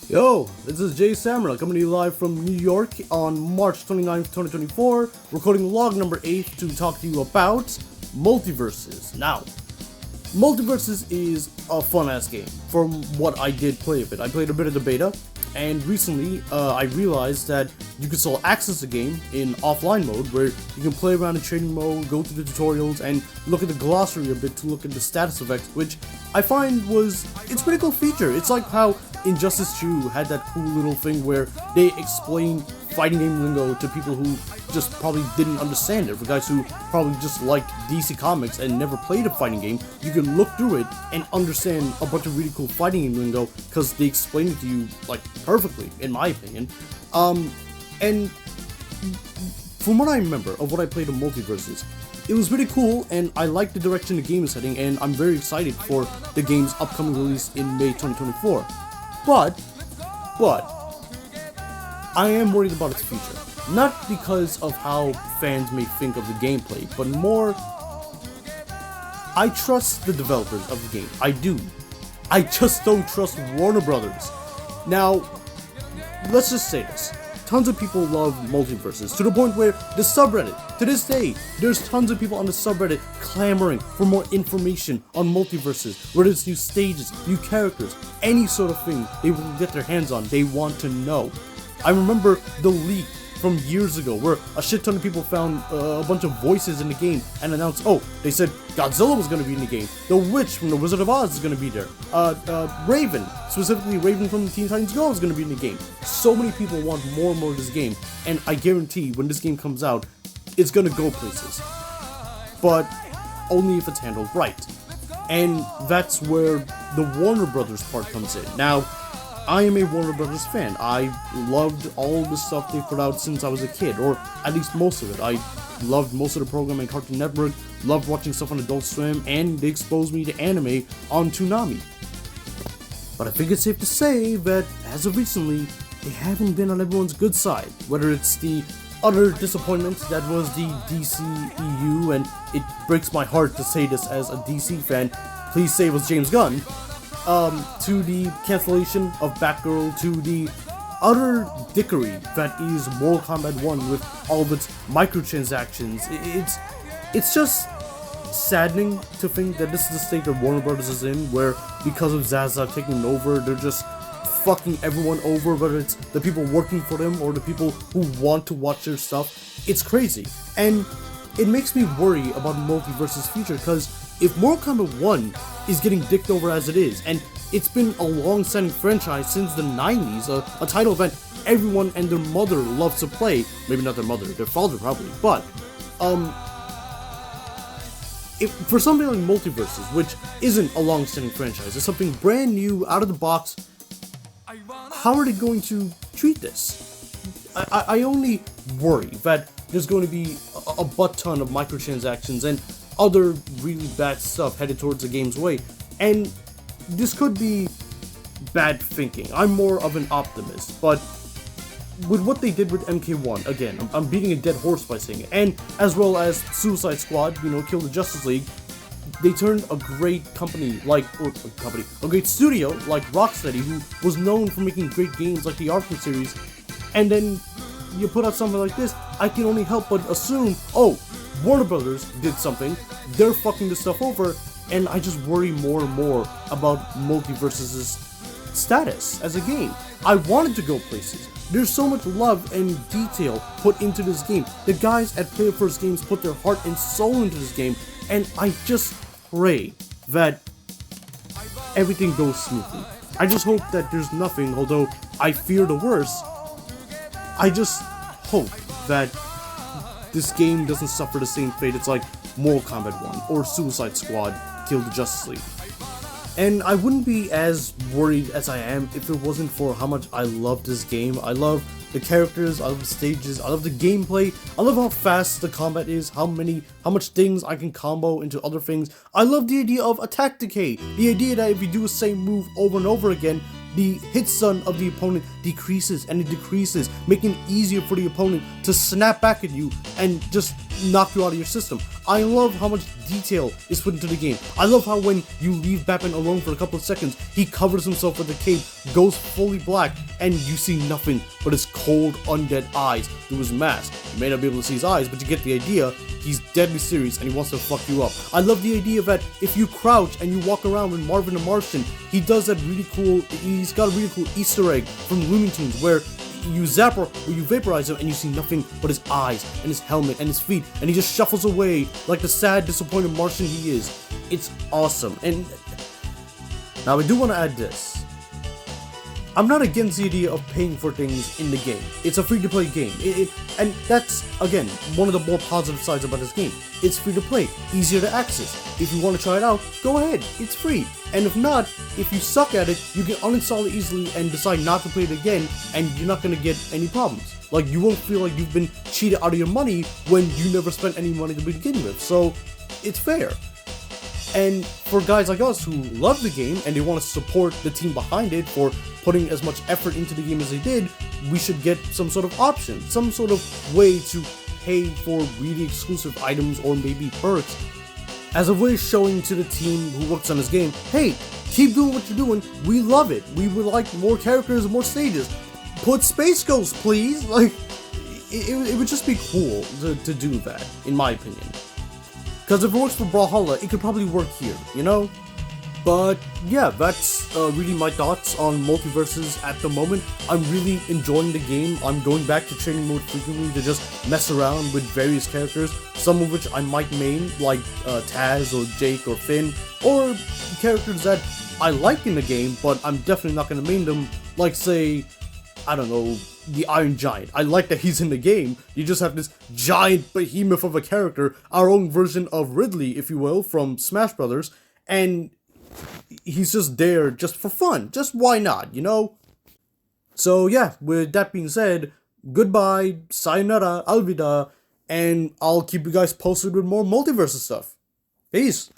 Yo, this is Jay Samra coming to you live from New York on March 29th, 2024, recording log number 8 to talk to you about Multiversus. Now, Multiversus is a fun-ass game from what I did play of it. I played a bit of the beta, and recently I realized that you can still access the game in offline mode, where you can play around in training mode, go through the tutorials, and look at the glossary a bit to look at the status effects, which I find it's a pretty cool feature. It's like how Injustice 2 had that cool little thing where they explain fighting game lingo to people who just probably didn't understand it. For guys who probably just liked DC Comics and never played a fighting game, you can look through it and understand a bunch of really cool fighting game lingo because they explain it to you like perfectly, in my opinion. And from what I remember of what I played in Multiversus, it was really cool, and I like the direction the game is heading, and I'm very excited for the game's upcoming release in May 2024. But, I am worried about its future. Not because of how fans may think of the gameplay, but more, I trust the developers of the game. I do. I just don't trust Warner Brothers. Now, let's just say this. Tons of people love Multiversus, to the point where the subreddit, to this day, there's tons of people on the subreddit clamoring for more information on Multiversus, whether it's new stages, new characters, any sort of thing they will get their hands on, they want to know. I remember the leak from years ago where a shit ton of people found a bunch of voices in the game and announced, they said Godzilla was going to be in the game, the witch from the Wizard of Oz is going to be there, Raven, specifically Raven from the Teen Titans Go is going to be in the game. So many people want more and more of this game, and I guarantee when this game comes out, it's going to go places. But only if it's handled right. And that's where the Warner Brothers part comes in. Now, I am a Warner Brothers fan. I loved all the stuff they put out since I was a kid, or at least most of it. I loved most of the programming on Cartoon Network, loved watching stuff on Adult Swim, and they exposed me to anime on Toonami. But I think it's safe to say that, as of recently, they haven't been on everyone's good side. Whether it's the utter disappointment that was the DCEU, and it breaks my heart to say this as a DC fan, please say it was James Gunn, to the cancellation of Batgirl, to the utter dickery that is Mortal Kombat 1 with all of its microtransactions. It's just saddening to think that this is the state that Warner Brothers is in, where because of Zaza taking over, they're just fucking everyone over, whether it's the people working for them or the people who want to watch their stuff. It's crazy, and it makes me worry about Multiversus' future, because if Mortal Kombat 1 is getting dicked over as it is, and it's been a long-standing franchise since the 90s, a title that everyone and their mother loves to play, maybe not their mother, their father probably, but, if for something like Multiversus, which isn't a long-standing franchise, it's something brand new, out of the box, how are they going to treat this? I only worry that there's going to be a butt ton of microtransactions and other really bad stuff headed towards the game's way, and this could be bad thinking. I'm more of an optimist, but with what they did with MK1, again, I'm beating a dead horse by saying it, and as well as Suicide Squad, Kill the Justice League, they turned a great company a great studio like Rocksteady, who was known for making great games like the Arkham series, and then you put out something like this. I can only help but assume, Warner Brothers did something, they're fucking this stuff over, and I just worry more and more about Multiversus' status as a game. I wanted to go places. There's so much love and detail put into this game. The guys at Player First Games put their heart and soul into this game, and I just pray that everything goes smoothly. I just hope that there's nothing, although I fear the worst. I just hope that this game doesn't suffer the same fate it's like Mortal Kombat 1 or Suicide Squad Kill the Justice League. And I wouldn't be as worried as I am if it wasn't for how much I love this game. I love the characters, I love the stages, I love the gameplay, I love how fast the combat is, how much things I can combo into other things. I love the idea of attack decay, the idea that if you do the same move over and over again, the hit stun of the opponent decreases and it decreases, making it easier for the opponent to snap back at you and just knock you out of your system. I love how much detail is put into the game. I love how when you leave Batman alone for a couple of seconds, he covers himself with a cape, goes fully black, and you see nothing but his cold, undead eyes through his mask. You may not be able to see his eyes, but you get the idea. He's deadly serious and he wants to fuck you up. I love the idea that if you crouch and you walk around with Marvin the Martian, he does that really cool, he's got a really cool Easter egg from Looney Tunes where you vaporize him and you see nothing but his eyes and his helmet and his feet, and he just shuffles away like the sad, disappointed Martian he is. It's awesome. And now I do want to add this. I'm not against the idea of paying for things in the game. It's a free-to-play game. And that's, again, one of the more positive sides about this game. It's free-to-play, easier to access. If you want to try it out, go ahead, it's free. And if not, if you suck at it, you can uninstall it easily and decide not to play it again, and you're not going to get any problems. Like, you won't feel like you've been cheated out of your money when you never spent any money to begin with. So, it's fair. And for guys like us who love the game and they want to support the team behind it for putting as much effort into the game as they did, we should get some sort of option, some sort of way to pay for really exclusive items or maybe perks, as a way of showing to the team who works on this game, hey, keep doing what you're doing, we love it, we would like more characters and more stages, put Space Ghost please, like, it would just be cool to do that, in my opinion. Because if it works for Brawlhalla, it could probably work here, you know? But yeah, that's really my thoughts on Multiversus at the moment. I'm really enjoying the game. I'm going back to training mode frequently to just mess around with various characters, some of which I might main, like Taz or Jake or Finn, or characters that I like in the game, but I'm definitely not going to main them, like say, I don't know, the Iron Giant. I like that he's in the game. You just have this giant behemoth of a character, our own version of Ridley, if you will, from Smash Brothers, and he's just there just for fun. Just why not, you know? So yeah, with that being said, goodbye, sayonara, alvida, and I'll keep you guys posted with more Multiversus stuff. Peace!